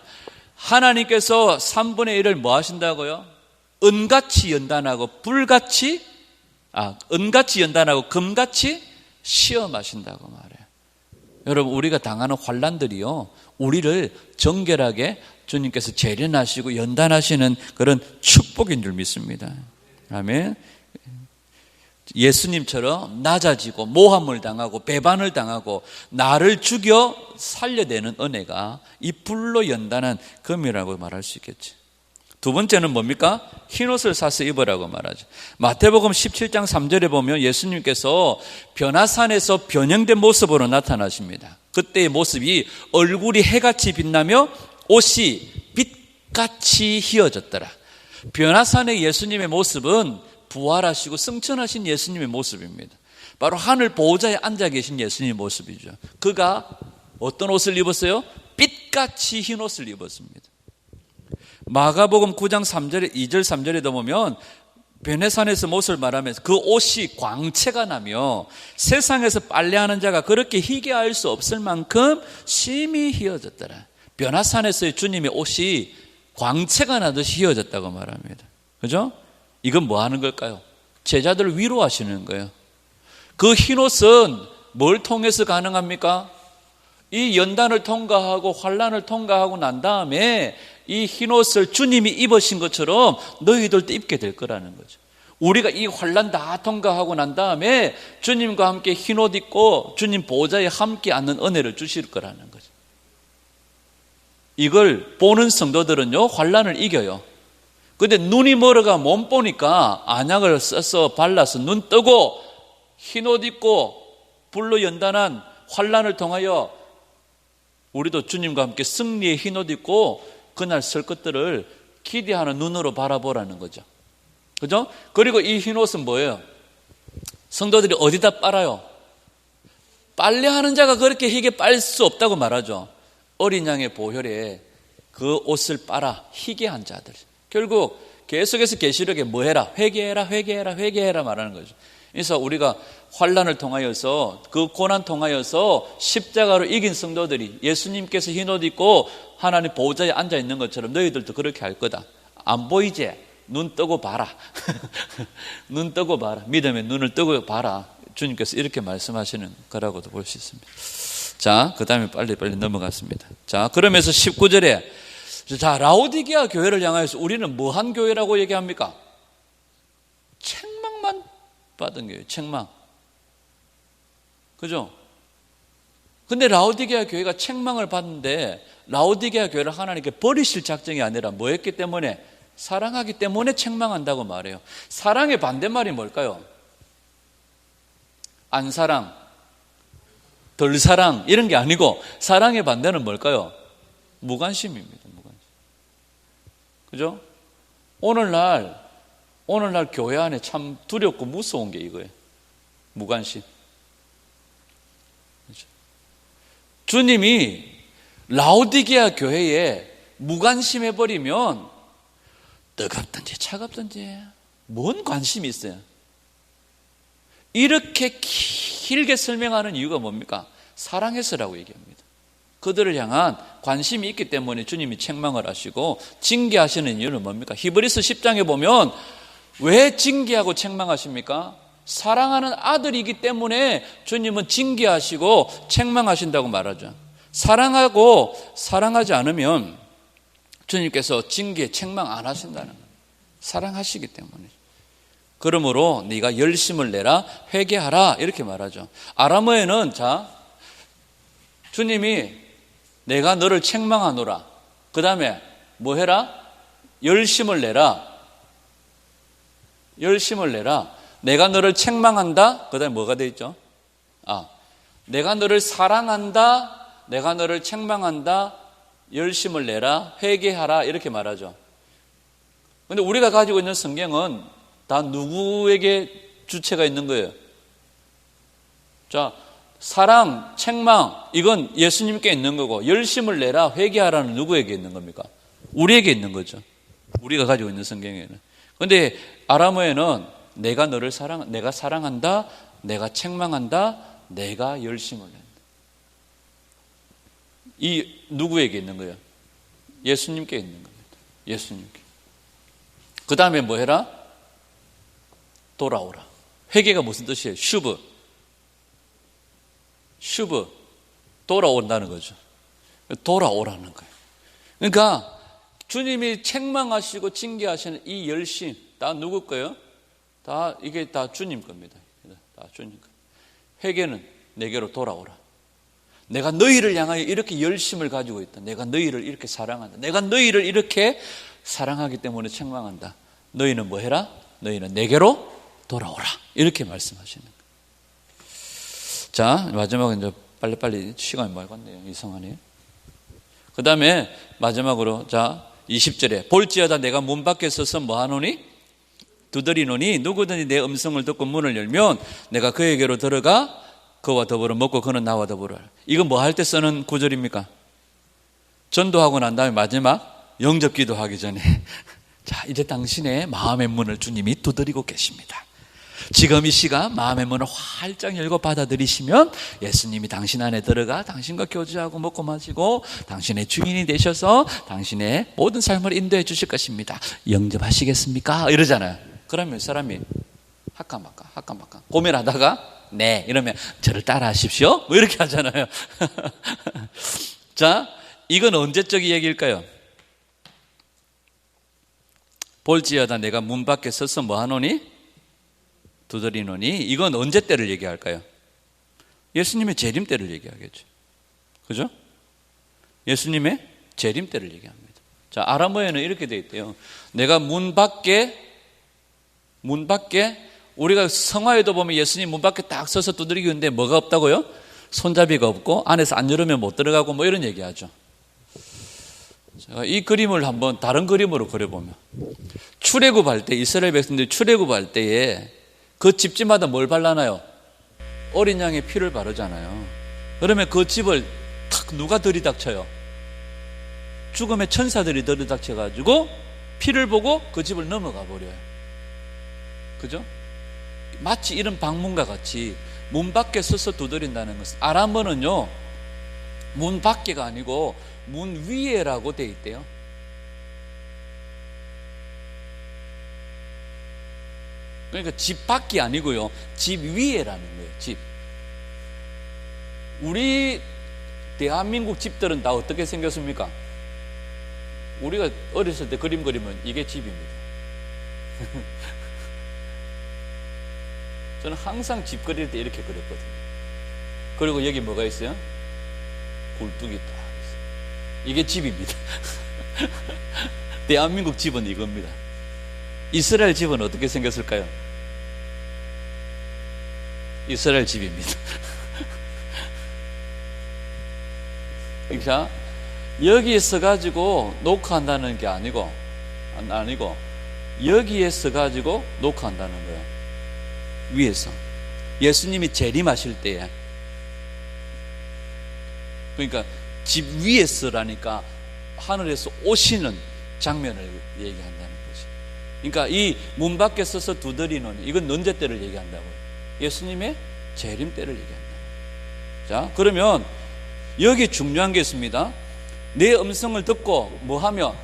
하나님께서 3분의 1을 뭐 하신다고요? 은같이 연단하고 은같이 연단하고 금같이 시험하신다고 말해요. 여러분, 우리가 당하는 환난들이요, 우리를 정결하게 주님께서 재련하시고 연단하시는 그런 축복인 줄 믿습니다. 아멘. 예수님처럼 낮아지고 모함을 당하고 배반을 당하고 나를 죽여 살려내는 은혜가 이 불로 연단한 금이라고 말할 수 있겠죠. 두 번째는 뭡니까? 흰옷을 사서 입으라고 말하죠. 마태복음 17장 3절에 보면 예수님께서 변화산에서 변형된 모습으로 나타나십니다. 그때의 모습이 얼굴이 해같이 빛나며 옷이 빛같이 휘어졌더라. 변화산의 예수님의 모습은 부활하시고 승천하신 예수님의 모습입니다. 바로 하늘 보호자에 앉아 계신 예수님의 모습이죠. 그가 어떤 옷을 입었어요? 빛같이 흰 옷을 입었습니다. 마가복음 9장 3절에 2절 3절에도 보면 변해산에서 못을 말하면서 그 옷이 광채가 나며 세상에서 빨래하는 자가 그렇게 희게할 수 없을 만큼 심히 휘어졌더라. 변화산에서의 주님의 옷이 광채가 나듯이 휘어졌다고 말합니다. 그죠? 이건 뭐 하는 걸까요? 제자들을 위로하시는 거예요. 그 흰 옷은 뭘 통해서 가능합니까? 이 연단을 통과하고 환난을 통과하고 난 다음에 이 흰옷을 주님이 입으신 것처럼 너희들도 입게 될 거라는 거죠. 우리가 이 환난 다 통과하고 난 다음에 주님과 함께 흰옷 입고 주님 보좌에 함께 앉는 은혜를 주실 거라는 거죠. 이걸 보는 성도들은요, 환난을 이겨요. 근데 눈이 멀어가 못 보니까 안약을 써서 발라서 눈 뜨고 흰옷 입고 불로 연단한 환난을 통하여 우리도 주님과 함께 승리의 흰옷 입고 그날 설 것들을 기대하는 눈으로 바라보라는 거죠. 그죠? 그리고 이 흰옷은 뭐예요? 성도들이 어디다 빨아요? 빨래하는 자가 그렇게 희게 빨 수 없다고 말하죠. 어린 양의 보혈에 그 옷을 빨아 희게 한 자들. 결국 계속해서 계시록에 뭐 해라? 회개해라, 회개해라, 회개해라 말하는 거죠. 그래서 우리가 환난을 통하여서 그 고난 통하여서 십자가로 이긴 성도들이 예수님께서 흰옷 입고 하나님 보호자에 앉아 있는 것처럼 너희들도 그렇게 할 거다. 안 보이지? 눈 뜨고 봐라. 눈 뜨고 봐라. 믿음의 눈을 뜨고 봐라. 주님께서 이렇게 말씀하시는 거라고도 볼 수 있습니다. 자, 그 다음에 빨리 넘어갔습니다. 자, 그러면서 19절에 자, 라오디게아 교회를 향하여서 우리는 뭐한 교회라고 얘기합니까? 책망만 받은 교회, 책망. 그죠? 근데 라오디게아 교회가 책망을 받는데 라오디게아 교회를 하나님께 버리실 작정이 아니라 뭐 했기 때문에? 사랑하기 때문에 책망한다고 말해요. 사랑의 반대말이 뭘까요? 안 사랑, 덜 사랑 이런 게 아니고 사랑의 반대는 뭘까요? 무관심입니다. 무관심. 그죠? 오늘날 교회 안에 참 두렵고 무서운 게 이거예요. 무관심. 그렇죠? 주님이 라오디게아 교회에 무관심해버리면 뜨겁든지 차갑든지 뭔 관심이 있어요? 이렇게 길게 설명하는 이유가 뭡니까? 사랑해서라고 얘기합니다. 그들을 향한 관심이 있기 때문에 주님이 책망을 하시고 징계하시는 이유는 뭡니까? 히브리서 10장에 보면 왜 징계하고 책망하십니까? 사랑하는 아들이기 때문에 주님은 징계하시고 책망하신다고 말하죠. 사랑하고 사랑하지 않으면 주님께서 징계, 책망 안 하신다는 거예요. 사랑하시기 때문에. 그러므로 네가 열심을 내라, 회개하라 이렇게 말하죠. 아람어에는 자, 주님이 내가 너를 책망하노라. 그 다음에 뭐 해라? 열심을 내라. 열심을 내라. 내가 너를 책망한다. 그 다음에 뭐가 돼 있죠? 내가 너를 사랑한다. 내가 너를 책망한다. 열심을 내라. 회개하라. 이렇게 말하죠. 그런데 우리가 가지고 있는 성경은 다 누구에게 주체가 있는 거예요? 자, 사랑, 책망 이건 예수님께 있는 거고 열심을 내라, 회개하라는 누구에게 있는 겁니까? 우리에게 있는 거죠. 우리가 가지고 있는 성경에는. 그런데 아람어에는 내가 너를 내가 사랑한다, 내가 책망한다, 내가 열심을 낸다. 이 누구에게 있는 거예요? 예수님께 있는 겁니다. 예수님께. 그 다음에 뭐 해라? 돌아오라. 회개가 무슨 뜻이에요? 슈브. 돌아온다는 거죠. 돌아오라는 거예요. 그러니까 주님이 책망하시고 징계하시는 이 열심 다 누구 거예요? 이게 다 주님 겁니다. 다 주님 거. 회개는 내게로 돌아오라. 내가 너희를 향하여 이렇게 열심을 가지고 있다. 내가 너희를 이렇게 사랑한다. 내가 너희를 이렇게 사랑하기 때문에 책망한다. 너희는 뭐 해라? 너희는 내게로 돌아오라. 이렇게 말씀하시는 거예요. 자, 마지막으로 이제 빨리빨리 시간이 많이 갔네요. 이상하네요. 그 다음에 마지막으로 자, 20절에 볼지어다 내가 문 밖에 서서 뭐하노니? 두드리노니 누구든지 내 음성을 듣고 문을 열면 내가 그에게로 들어가 그와 더불어 먹고 그는 나와 더불어. 이건 뭐 할 때 쓰는 구절입니까? 전도하고 난 다음에 마지막 영접 기도하기 전에 자, 이제 당신의 마음의 문을 주님이 두드리고 계십니다. 지금 이 시간 마음의 문을 활짝 열고 받아들이시면 예수님이 당신 안에 들어가 당신과 교제하고 먹고 마시고 당신의 주인이 되셔서 당신의 모든 삶을 인도해 주실 것입니다. 영접하시겠습니까? 이러잖아요. 그러면 사람이 할까 말까 고민하다가 네 이러면 저를 따라 하십시오 뭐 이렇게 하잖아요. 자, 이건 언제적 얘기일까요? 볼지어다 내가 문 밖에 서서 뭐하노니? 두드리노니. 이건 언제 때를 얘기할까요? 예수님의 재림 때를 얘기하겠죠. 그죠? 예수님의 재림 때를 얘기합니다. 자, 아람어에는 이렇게 되어 있대요. 내가 문 밖에 우리가 성화에도 보면 예수님 문 밖에 딱 서서 두드리기는데 뭐가 없다고요? 손잡이가 없고 안에서 안 열으면 못 들어가고 뭐 이런 얘기하죠. 제가 이 그림을 한번 다른 그림으로 그려보면 출애굽할 때 이스라엘 백성들이 출애굽할 때에 그 집집마다 뭘 발라놔요? 어린 양의 피를 바르잖아요. 그러면 그 집을 탁 누가 들이닥쳐요? 죽음의 천사들이 들이닥쳐가지고 피를 보고 그 집을 넘어가 버려요. 그죠? 마치 이런 방문과 같이 문 밖에 서서 두드린다는 것은 아람어는요 문 밖에가 아니고 문 위에라고 돼 있대요. 그러니까 집 밖이 아니고요 집 위에라는 거예요. 집. 우리 대한민국 집들은 다 어떻게 생겼습니까? 우리가 어렸을 때 그림 그리면 이게 집입니다. 저는 항상 집 그릴 때 이렇게 그렸거든요. 그리고 여기 뭐가 있어요? 굴뚝이 딱 있어요. 이게 집입니다. 대한민국 집은 이겁니다. 이스라엘 집은 어떻게 생겼을까요? 이스라엘 집입니다. 그러니까 여기에 서가지고 녹화한다는 게 아니고 여기에 서가지고 녹화한다는 거예요. 위에서 예수님이 재림하실 때에 그러니까 집 위에 서라니까 하늘에서 오시는 장면을 얘기한다는 거지. 그러니까 이 문 밖에 서서 두드리는 이건 언제 때를 얘기한다고요? 예수님의 재림 때를 얘기한다. 자, 그러면 여기 중요한 게 있습니다. 내 음성을 듣고 뭐 하면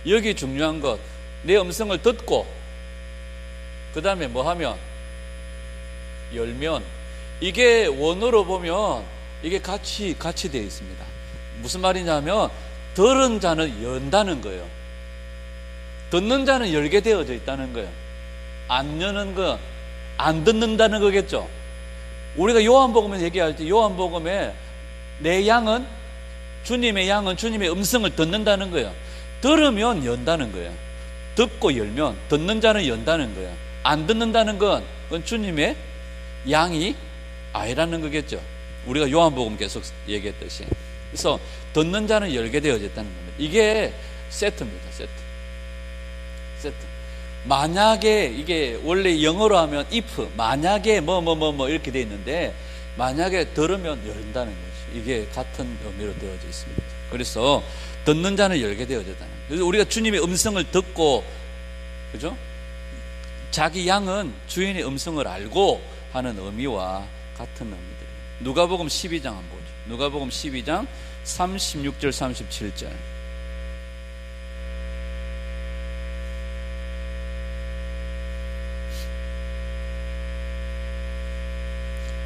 여기 중요한 것 내 음성을 듣고 그 다음에 뭐 하면 열면 이게 원어로 보면 이게 같이 되어 있습니다. 무슨 말이냐면 들은 자는 연다는 거예요. 듣는 자는 열게 되어져 있다는 거예요. 안 여는 거, 안 듣는다는 거겠죠. 우리가 요한복음에 얘기할 때 요한복음에 내 양은 주님의 양은 주님의 음성을 듣는다는 거예요. 들으면 연다는 거예요. 듣고 열면 듣는 자는 연다는 거예요. 안 듣는다는 건 그건 주님의 양이 아니라는 거겠죠. 우리가 요한복음 계속 얘기했듯이. 그래서 듣는 자는 열게 되어졌다는 겁니다. 이게 세트입니다. 세트. 만약에 이게 원래 영어로 하면 if 만약에 뭐 이렇게 돼 있는데 만약에 들으면 열린다는 거죠. 이게 같은 의미로 되어져 있습니다. 그래서 듣는 자는 열게 되어졌다는 거예요. 그래서 우리가 주님의 음성을 듣고 그죠? 자기 양은 주인의 음성을 알고 하는 의미와 같은 의미들. 누가복음 12장 한번 보죠. 누가복음 12장 36절 37절.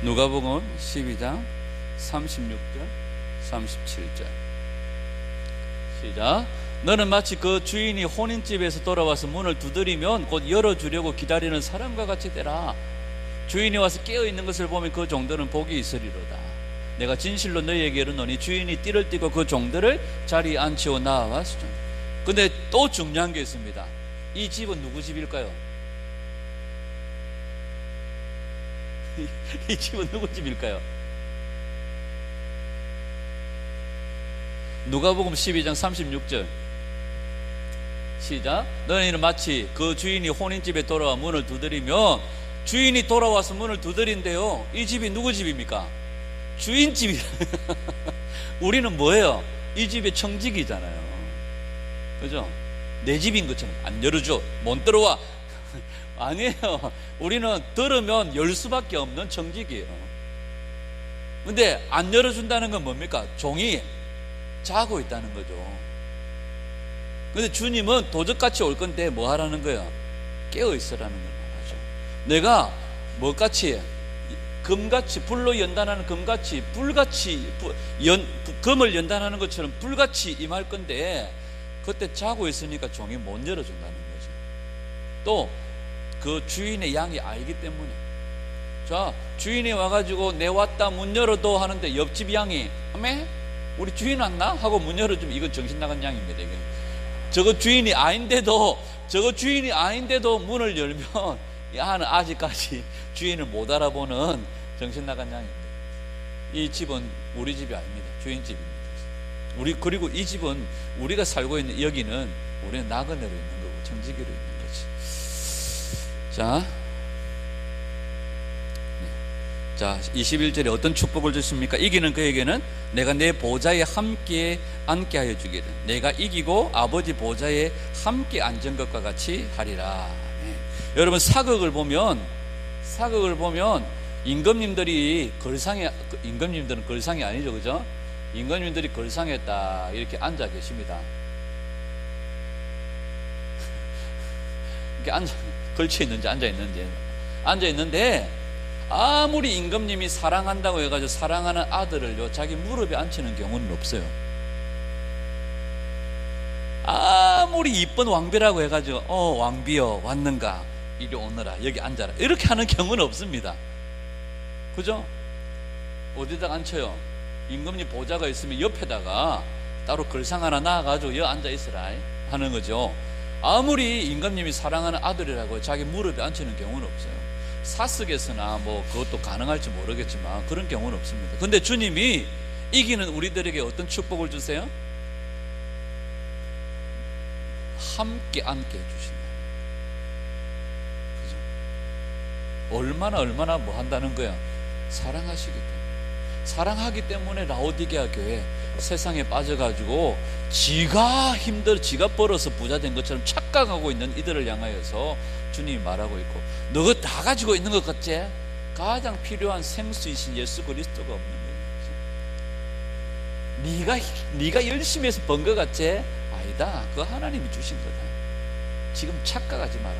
누가복음 12장 36절 37절. 시작. 너는 마치 그 주인이 혼인집에서 돌아와서 문을 두드리면 곧 열어주려고 기다리는 사람과 같이 되라. 주인이 와서 깨어있는 것을 보면 그 종들은 복이 있으리로다. 내가 진실로 너희에게 이르노니 주인이 띠를 띠고 그 종들을 자리에 앉히고 나아왔으. 근데 또 중요한 게 있습니다. 이 집은 누구 집일까요? 이 집은 누구 집일까요? 누가복음 12장 36절 시작. 너희는 마치 그 주인이 혼인집에 돌아와 문을 두드리면, 주인이 돌아와서 문을 두드린대요. 이 집이 누구 집입니까? 주인 집이. 우리는 뭐예요? 이 집의 청지기잖아요. 그죠? 내 집인 것처럼 안 열어줘, 못 들어와. 아니에요. 우리는 들으면 열 수밖에 없는 청지기예요. 근데 안 열어준다는 건 뭡니까? 종이 자고 있다는 거죠. 근데 주님은 도적같이 올 건데 뭐 하라는 거예요? 깨어 있으라는 걸 말하죠. 내가 뭐같이, 금같이, 불로 연단하는 금같이, 불같이, 금을 연단하는 것처럼 불같이 임할 건데, 그때 자고 있으니까 종이 못 열어준다는 거죠. 또 그 주인의 양이 알기 때문에, 자, 주인이 와가지고 내 왔다 문 열어도 하는데 옆집 양이 어메? 우리 주인 왔나? 하고 문 열어주면 이건 정신 나간 양입니다. 이게. 저거 주인이 아닌데도 문을 열면 야는 아직까지 주인을 못 알아보는 정신 나간 양입니다. 이 집은 우리 집이 아닙니다. 주인 집입니다. 그리고 이 집은 우리가 살고 있는 여기는 우리는 나그네로 있는 거고 청지기로 있는 거지. 자, 21절에 어떤 축복을 주십니까? 이기는 그에게는 내가 내 보좌에 함께 앉게 하여 주기를, 내가 이기고 아버지 보좌에 함께 앉은 것과 같이 하리라. 네. 여러분, 사극을 보면 임금님들은 걸상이 아니죠, 그죠? 임금님들이 걸상에 딱 이렇게 앉아 계십니다. 이렇게 걸쳐 있는지 앉아 있는데, 아무리 임금님이 사랑한다고 해가지고 사랑하는 아들을요 자기 무릎에 앉히는 경우는 없어요. 아무리 이쁜 왕비라고 해가지고 왕비여 왔는가, 이리 오너라, 여기 앉아라, 이렇게 하는 경우는 없습니다. 그죠? 어디다가 앉혀요? 임금님 보좌가 있으면 옆에다가 따로 걸상 하나 놔가지고 여기 앉아 있으라 하는 거죠. 아무리 임금님이 사랑하는 아들이라고 자기 무릎에 앉히는 경우는 없어요. 사석에서나 뭐 그것도 가능할지 모르겠지만 그런 경우는 없습니다. 근데 주님이 이기는 우리들에게 어떤 축복을 주세요? 함께 앉게 해주신다. 그죠? 얼마나 뭐 한다는 거야? 사랑하시기 때문에. 사랑하기 때문에 라오디게아 교회 세상에 빠져가지고 지가 벌어서 부자 된 것처럼 착각하고 있는 이들을 향하여서 주님이 말하고 있고, 너가 다 가지고 있는 것 같지? 가장 필요한 생수이신 예수 그리스도가 없는 거예요. 네가 열심히 해서 번 것 같지? 아니다. 그거 하나님이 주신 거다. 지금 착각하지 마라.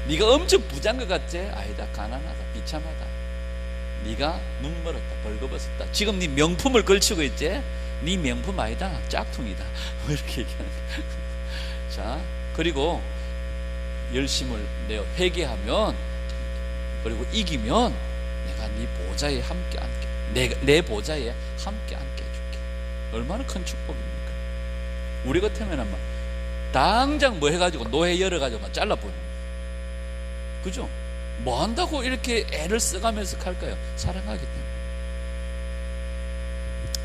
네가 엄청 부자인 것 같지? 아니다. 가난하다. 비참하다. 네가 눈 멀었다, 벌거벗었다. 지금 네 명품을 걸치고 있지? 네 명품 아니다, 짝퉁이다. 뭐 이렇게 얘기하는 거야. 자, 그리고 열심을 내어 회개하면, 그리고 이기면 내가 네 보좌에 함께 앉게, 내 보좌에 함께 앉게 해줄게. 얼마나 큰 축복입니까? 우리 같으면 아마 당장 뭐 해가지고 노예 열어가지고 막 잘라버려. 그죠? 뭐 한다고 이렇게 애를 써가면서 갈까요? 사랑하기 때문에.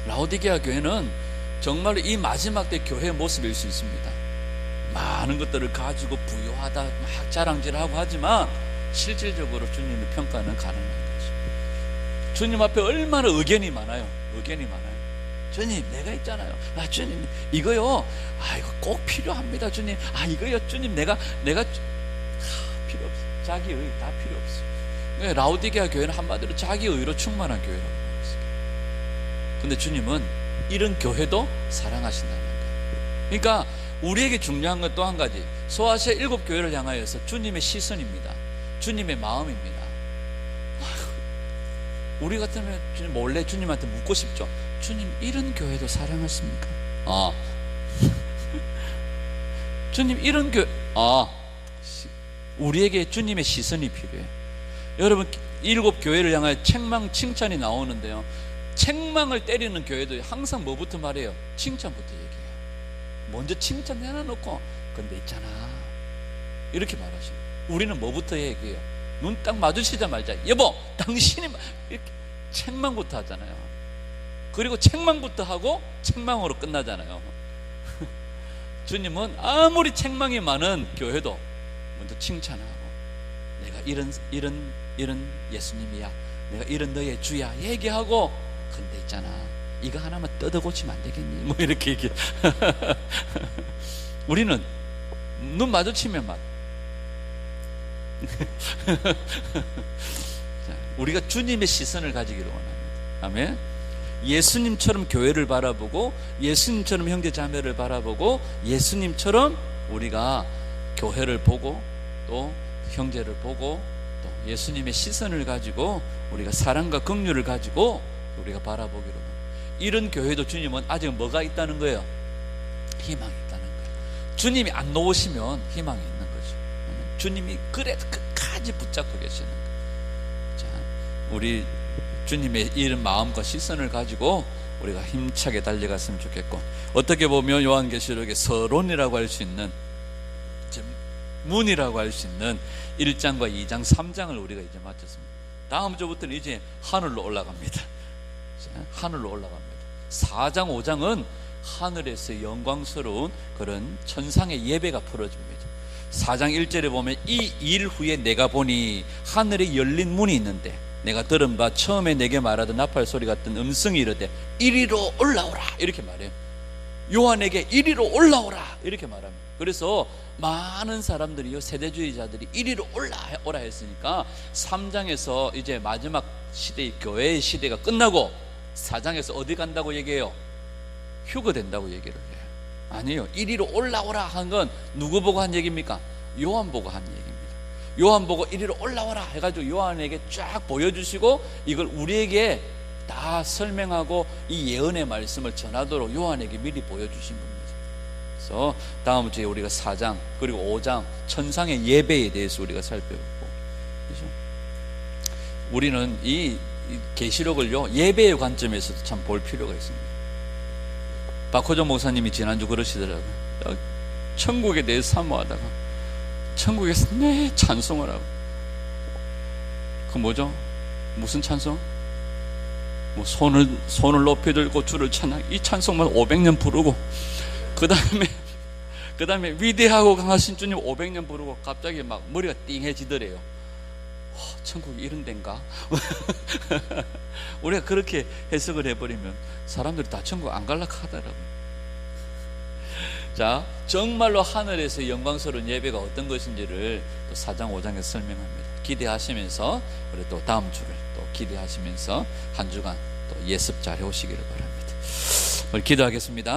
라오디게아 교회는 정말 이 마지막 때 교회의 모습일 수 있습니다. 많은 것들을 가지고 부유하다 막 자랑질하고 하지만 실질적으로 주님의 평가는 가능한 거죠. 주님 앞에 얼마나 의견이 많아요. 주님, 내가 있잖아요. 주님, 이거요. 이거 꼭 필요합니다. 주님, 이거요. 주님, 내가 필요 없어. 자기의 다 필요 없어. 라오디게아 교회는 한마디로 자기의로 충만한 교회라고 말했어요. 근데 주님은 이런 교회도 사랑하신다는 거예요. 그러니까 우리에게 중요한 건 또 한 가지, 소아시아 7교회를 향하여서 주님의 시선입니다. 주님의 마음입니다. 우리 같으면 주님 몰래 주님한테 묻고 싶죠. 주님, 이런 교회도 사랑하십니까? 주님, 이런 교회, 우리에게 주님의 시선이 필요해요. 여러분, 7교회를 향하여 책망, 칭찬이 나오는데요, 책망을 때리는 교회도 항상 뭐부터 말해요? 칭찬부터 얘기해요. 먼저 칭찬 해놔놓고, 근데 있잖아, 이렇게 말하시고, 우리는 뭐부터 얘기해요? 눈 딱 마주치자마자, 여보, 당신이 이렇게 책망부터 하잖아요. 그리고 책망부터 하고 책망으로 끝나잖아요. 주님은 아무리 책망이 많은 교회도 먼저 칭찬하고, 내가 이런 예수님이야, 내가 이런 너의 주야 얘기하고, 근데 있잖아, 이거 하나만 뜯어 고치면 안 되겠니? 뭐 이렇게 얘기. 우리는 눈 마주치면 막 우리가 주님의 시선을 가지기를 원합니다. 아멘. 예수님처럼 교회를 바라보고, 예수님처럼 형제 자매를 바라보고, 예수님처럼 우리가 교회를 보고 또 형제를 보고 또 예수님의 시선을 가지고 우리가 사랑과 긍휼을 가지고 우리가 바라보기로 합니다. 이런 교회도 주님은 아직 뭐가 있다는 거예요? 희망이 있다는 거예요. 주님이 안 놓으시면 희망이 있는 거죠. 주님이 그래도 끝까지 붙잡고 계시는 거예요. 자, 우리 주님의 이런 마음과 시선을 가지고 우리가 힘차게 달려갔으면 좋겠고, 어떻게 보면 요한계시록의 서론이라고 할 수 있는, 문이라고 할 수 있는 1장과 2장, 3장을 우리가 이제 마쳤습니다. 다음 주부터는 이제 하늘로 올라갑니다. 하늘로 올라갑니다. 4장, 5장은 하늘에서 영광스러운 그런 천상의 예배가 풀어집니다. 4장 1절에 보면, 이 일 후에 내가 보니 하늘에 열린 문이 있는데 내가 들은 바 처음에 내게 말하던 나팔 소리 같은 음성이 이르되 이리로 올라오라, 이렇게 말해요. 요한에게 이리로 올라오라 이렇게 말합니다. 그래서 많은 사람들이요, 세대주의자들이 이리로 올라오라 했으니까 3장에서 이제 마지막 시대의 교회의 시대가 끝나고 4장에서 어디 간다고 얘기해요? 휴거 된다고 얘기를 해요. 아니에요. 이리로 올라오라 한 건 누구 보고 한 얘기입니까? 요한 보고 한 얘기입니다. 요한 보고 이리로 올라오라 해가지고 요한에게 쫙 보여주시고, 이걸 우리에게 다 설명하고 이 예언의 말씀을 전하도록 요한에게 미리 보여주신 겁니다. 그래서 다음 주에 우리가 4장 그리고 5장 천상의 예배에 대해서 우리가 살펴보고, 그렇죠? 우리는 이 계시록을요, 예배의 관점에서도 참 볼 필요가 있습니다. 박호정 목사님이 지난주 그러시더라고요. 천국에 대해서 사모하다가 천국에서 찬송을 하고, 그 뭐죠? 무슨 찬송? 뭐 손을 높이 들고 주를 찬양, 이 찬송만 500년 부르고, 그 다음에 위대하고 강하신 주님 500년 부르고, 갑자기 막 머리가 띵해지더래요. 천국이 이런 데인가? 우리가 그렇게 해석을 해버리면 사람들이 다 천국 안 갈라 하더라고요. 자, 정말로 하늘에서 영광스러운 예배가 어떤 것인지를 또 4장 5장에서 설명합니다. 기대하시면서 우리 또 다음 주를 또 기대하시면서 한 주간 또 예습 잘 해오시기를 바랍니다. 우리 기도하겠습니다.